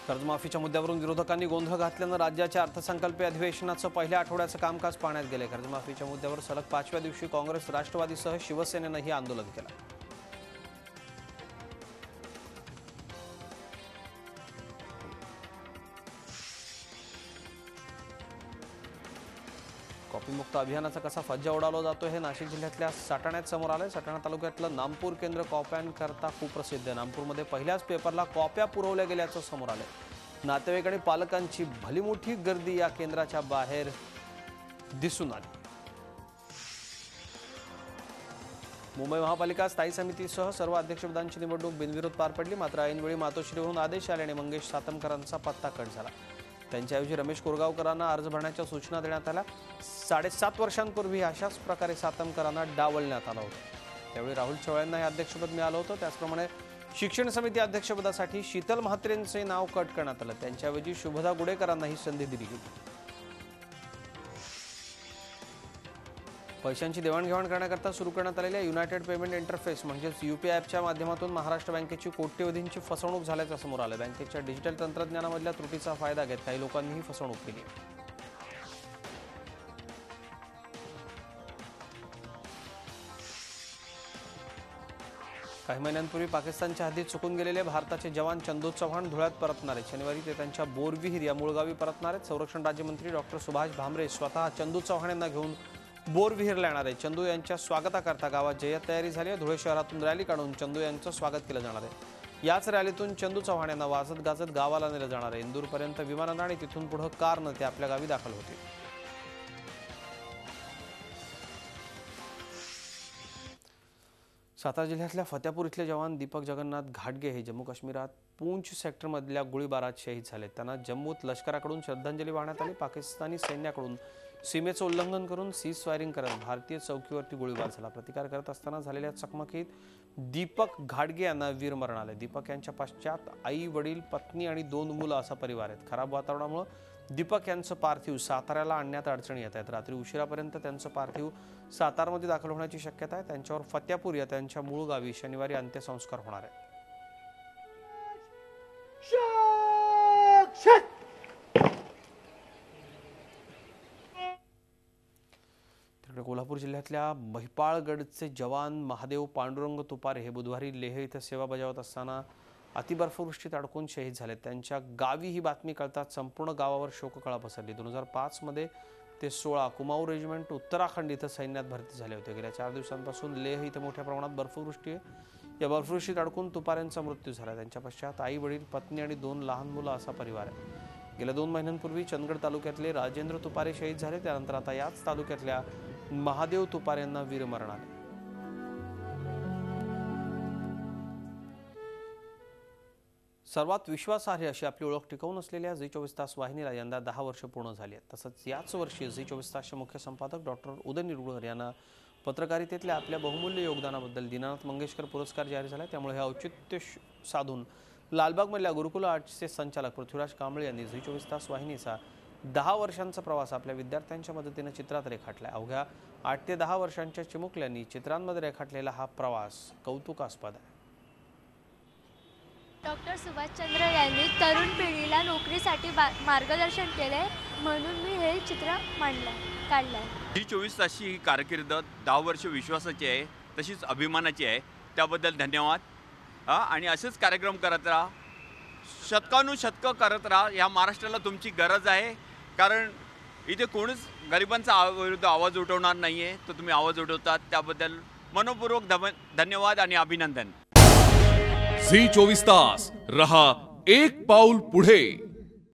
कर्जमाफीच्या मुद्द्यावरून विरोधकांनी गोंधळ घातल्यानं राज्याच्या अर्थसंकल्पीय अधिवेशनाचं पहिल्या आठवड्याचं कामकाज पाण्यात गेले। कर्जमाफीच्या मुद्द्यावर सलग 5व्या दिवशी काँग्रेस, राष्ट्रवादीसह शिवसेनेनंही आंदोलन केलं। कॉपीमुक्त अभियानाचा कसा फज्जा उडावला जातो हे नाशिक जिल्ह्यातल्या सटाण्यात समोर आलंय। सटाणा तालुक्यातलं नामपूर केंद्र कॉप्यांकरता कुप्रसिद्ध आहे। नामपूरमध्ये पहिल्याच पेपरला कॉप्या पुरवल्या गेल्याचं समोर आलंय। नातेवाईक आणि पालकांची भली मोठी गर्दी या केंद्राच्या बाहेर दिसून आली। मुंबई महापालिका स्थायी समितीसह सर्व अध्यक्षपदांची निवडणूक बिनविरोध पार पडली। मात्र ऐनवेळी मातोश्रीवरून आदेश आल्याने मंगेश सातमकरांचा पत्ता कट झाला। त्यांच्याऐवजी रमेश कोरगावकरांना अर्ज भरण्याच्या सूचना देण्यात आल्या। 7.5 वर्षांपूर्वी अशाच प्रकारे सातमकरांना डावलण्यात आलं होतं। त्यावेळी राहुल चव्हाणांना हे अध्यक्षपद मिळालं होतं। त्याचप्रमाणे शिक्षण समिती अध्यक्षपदासाठी शीतल म्हात्रेंचे नाव कट करण्यात आलं। त्यांच्याऐवजी शुभदा गुडेकरांना ही संधी दिली गेली। पैशांची देवाणघेवाण करण्याकरता सुरू करण्यात आलेल्या युनायटेड पेमेंट इंटरफेस म्हणजेच यूपीआय ॲपच्या माध्यमातून महाराष्ट्र बँकेची कोट्यवधींची फसवणूक झाल्याचं समोर आलं। बँकेच्या डिजिटल तंत्रज्ञानामधल्या त्रुटीचा फायदा घेत काही लोकांनी ही फसवणूक केली। काही महिन्यांपूर्वी पाकिस्तानच्या हद्दीत चुकून गेलेले भारताचे जवान चंदू चव्हाण धुळ्यात परतणार आहेत। शनिवारी ते त्यांच्या बोरविहीर या मूळ गावी परतणार आहेत। संरक्षण राज्यमंत्री डॉक्टर सुभाष भामरे स्वतः चंदू चव्हाण यांना घेऊन बोरविहीरला येणार आहे। चंदू यांच्या स्वागताकरता गावात जय्यत तयारी झाली आहे। धुळे शहरातून रॅली काढून चंदू यांचं स्वागत केलं जाणार आहे। याच रॅलीतून चंदू चव्हाण यांना वाजत गाजत गावाला नेलं जाणार आहे। इंदूरपर्यंत विमानानं आणि तिथून पुढे कारनं ते आपल्या गावी दाखल होतील। सातारा जिल्ह्यातल्या फतेपूर इथले जवान दीपक जगन्नाथ घाटगे हे जम्मू काश्मीरात पूंछ सेक्टरमधल्या गोळीबारात शहीद झाले। त्यांना जम्मूत लष्कराकडून श्रद्धांजली वाहण्यात आली। पाकिस्तानी सैन्याकडून सीमेचं उल्लंघन करून सीज फायरिंग करत भारतीय चौकीवरती गोळीबार झाला। प्रतिकार करत असताना झालेल्या चकमकीत दीपक घाटगे यांना वीरमरण आले। दीपक यांच्या पश्चात आई, वडील, पत्नी आणि 2 मुलं असा परिवार आहेत। खराब वातावरणामुळे दीपक यांचं पार्थिव साताऱ्याला आणण्यात अडचणी येत आहेत। रात्री उशिरापर्यंत त्यांचं पार्थिव सातारमध्ये दाखल होण्याची शक्यता आहे। त्यांच्यावर फतेपूर या त्यांच्या मूळ गावी शनिवारी अंत्यसंस्कार होणार आहेत। कोल्हापूर जिल्ह्यातल्या महिपाळगडचे जवान महादेव पांडुरंग तुपारे हे बुधवारी लेह इथं सेवा बजावत असताना अतिबर्फवृष्टीत अडकून शहीद झाले। त्यांच्या गावी ही बातमी कळताच संपूर्ण गावावर शोककळा पसरली। 2005 मध्ये ते 16 कुमाऊं रेजिमेंट उत्तराखंड इथं सैन्यात भरती झाले होते। गेल्या 4 दिवसांपासून लेह इथं मोठ्या प्रमाणात बर्फवृष्टी आहे। या बर्फवृष्टीत अडकून तुपारेंचा मृत्यू झाला। त्यांच्या पश्चात आई, वडील, पत्नी आणि 2 लहान मुलं असा परिवार आहे। गेल्या 2 महिन्यांपूर्वी चंदगड तालुक्यातले राजेंद्र तुपारे शहीद झाले। त्यानंतर आता याच तालुक्यातल्या महादेव तुपारे यांना वीरमरण आले। सर्वात विश्वासार्ह अशी आपली ओळख टिकवून असलेल्या झी 24 तास वाहिनीला यंदा 10 वर्ष पूर्ण झाली आहेत। तसंच याच वर्षी झी 24 तासचे मुख्य संपादक डॉक्टर उदय निरुळकर यांना पत्रकारितेतल्या आपल्या बहुमूल्य योगदानाबद्दल दीनानाथ मंगेशकर पुरस्कार जाहीर झाला। त्यामुळे हे औचित्य साधून लालबागमधल्या गुरुकुल आर्ट्सचे संचालक पृथ्वीराज कांबळे यांनी झी 24 तास वाहिनीचा 10 वर्षांचा प्रवास आपल्या विद्यार्थ्यांच्या मदतीने चित्रात रेखाटलाय। अवघ्या 8 ते 10 वर्षांच्या चिमुकल्यांनी चित्रांमध्ये रेखाटलेला हा प्रवास कौतुकास्पद आहे। डॉक्टर सुभाषचंद्र यांनी तरुण पिढीला नोकरीसाठी मार्गदर्शन केले, म्हणून मी हे चित्र काढलंय। झी 24 तासची ही कारकीर्द 10 वर्ष विश्वासाची आहे, तशीच अभिमानाची आहे। त्याबद्दल धन्यवाद। आणि असेच कार्यक्रम करत राहा, शतकानुशतकं करत राहा। या महाराष्ट्राला तुमची गरज आहे, कारण इथे कोणीच गरिबांचा विरुद्ध आवाज उठवणार नाही आहे। तर तुम्ही आवाज उठवतात, त्याबद्दल मनपूर्वक धन्यवाद आणि अभिनंदन। झी 24 तास रहा एक पाऊल पुढे।